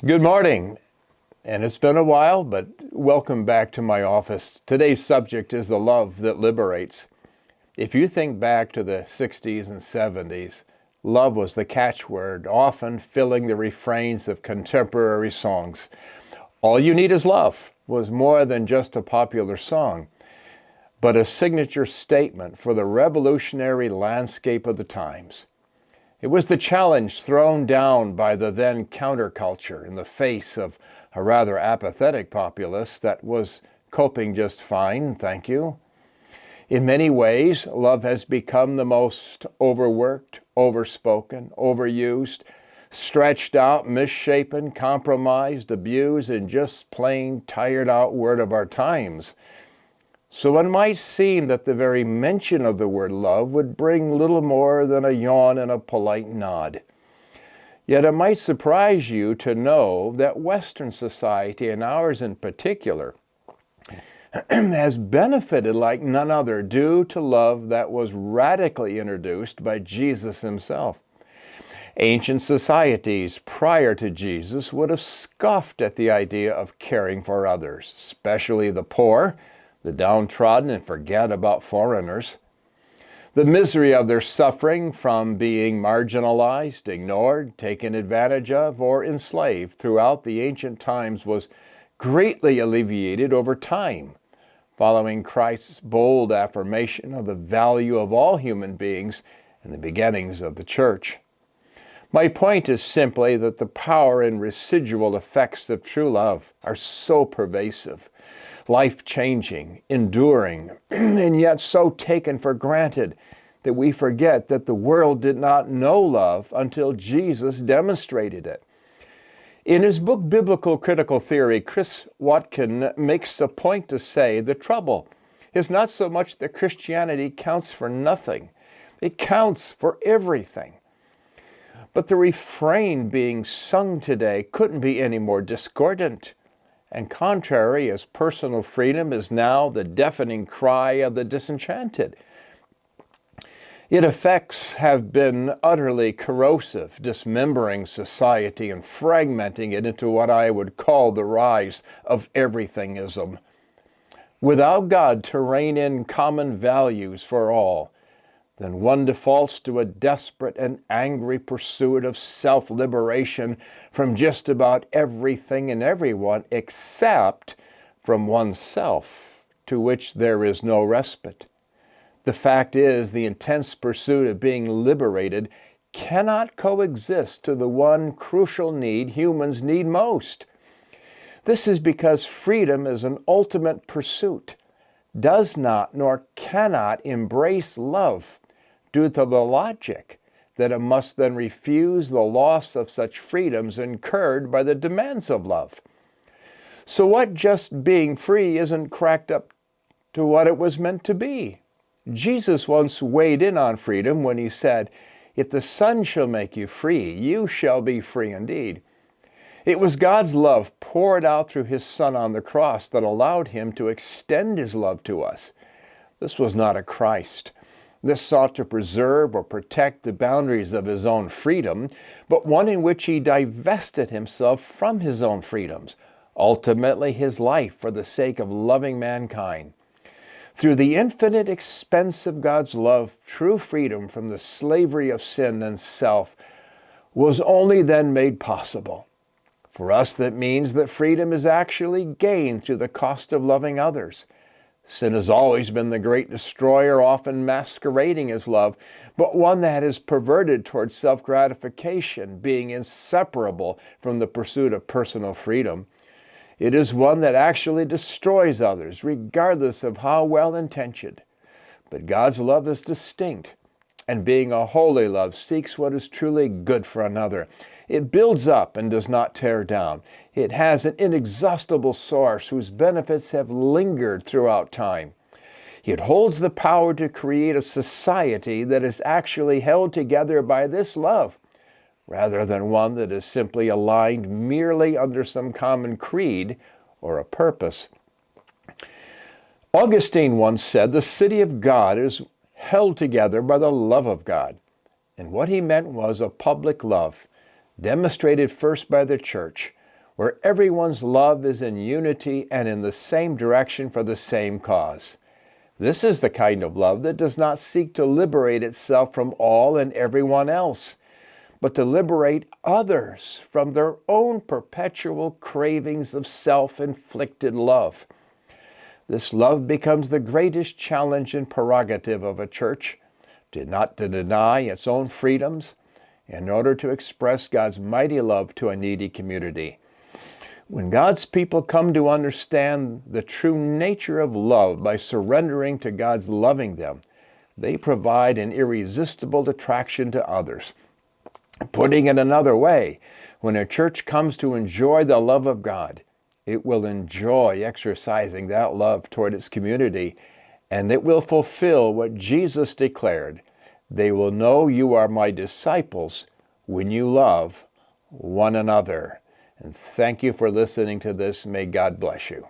Good morning, and it's been a while, but welcome back to my office. Today's subject is the love that liberates. If you think back to the 60s and 70s, love was the catchword, often filling the refrains of contemporary songs. All You Need Is Love was more than just a popular song, but a signature statement for the revolutionary landscape of the times. It was the challenge thrown down by the then counterculture in the face of a rather apathetic populace that was coping just fine, thank you. In many ways, love has become the most overworked, overspoken, overused, stretched out, misshapen, compromised, abused, and just plain tired out word of our times. So it might seem that the very mention of the word love would bring little more than a yawn and a polite nod. Yet it might surprise you to know that Western society, and ours in particular, has benefited like none other due to love that was radically introduced by Jesus himself. Ancient societies prior to Jesus would have scoffed at the idea of caring for others, especially the poor, the downtrodden, and forget about foreigners. The misery of their suffering from being marginalized, ignored, taken advantage of, or enslaved throughout the ancient times was greatly alleviated over time, following Christ's bold affirmation of the value of all human beings and the beginnings of the church. My point is simply that the power and residual effects of true love are so pervasive, life-changing, enduring, and yet so taken for granted that we forget that the world did not know love until Jesus demonstrated it. In his book, Biblical Critical Theory, Chris Watkin makes a point to say the trouble is not so much that Christianity counts for nothing. It counts for everything. But the refrain being sung today couldn't be any more discordant and contrary, as personal freedom is now the deafening cry of the disenchanted. Its effects have been utterly corrosive, dismembering society and fragmenting it into what I would call the rise of everythingism. Without God to rein in common values for all, then one defaults to a desperate and angry pursuit of self-liberation from just about everything and everyone except from oneself, to which there is no respite. The fact is, the intense pursuit of being liberated cannot coexist to the one crucial need humans need most. This is because freedom is an ultimate pursuit, does not nor cannot embrace love, due to the logic that it must then refuse the loss of such freedoms incurred by the demands of love. So what just being free isn't cracked up to what it was meant to be? Jesus once weighed in on freedom when he said, "If the Son shall make you free, you shall be free indeed." It was God's love poured out through his Son on the cross that allowed him to extend his love to us. This was not a Christ. This sought to preserve or protect the boundaries of his own freedom, but one in which he divested himself from his own freedoms, ultimately his life for the sake of loving mankind. Through the infinite expense of God's love, true freedom from the slavery of sin and self was only then made possible. For us, that means that freedom is actually gained through the cost of loving others. Sin has always been the great destroyer, often masquerading as love, but one that is perverted towards self-gratification, being inseparable from the pursuit of personal freedom. It is one that actually destroys others, regardless of how well-intentioned. But God's love is distinct, and being a holy love seeks what is truly good for another. It builds up and does not tear down. It has an inexhaustible source whose benefits have lingered throughout time. It holds the power to create a society that is actually held together by this love, rather than one that is simply aligned merely under some common creed or a purpose. Augustine once said, "The city of God is held together by the love of God." And what he meant was a public love, demonstrated first by the church, where everyone's love is in unity and in the same direction for the same cause. This is the kind of love that does not seek to liberate itself from all and everyone else, but to liberate others from their own perpetual cravings of self-inflicted love. This love becomes the greatest challenge and prerogative of a church, not to deny its own freedoms in order to express God's mighty love to a needy community. When God's people come to understand the true nature of love by surrendering to God's loving them, they provide an irresistible attraction to others. Putting it another way, when a church comes to enjoy the love of God, it will enjoy exercising that love toward its community, and it will fulfill what Jesus declared: "They will know you are my disciples when you love one another." And thank you for listening to this. May God bless you.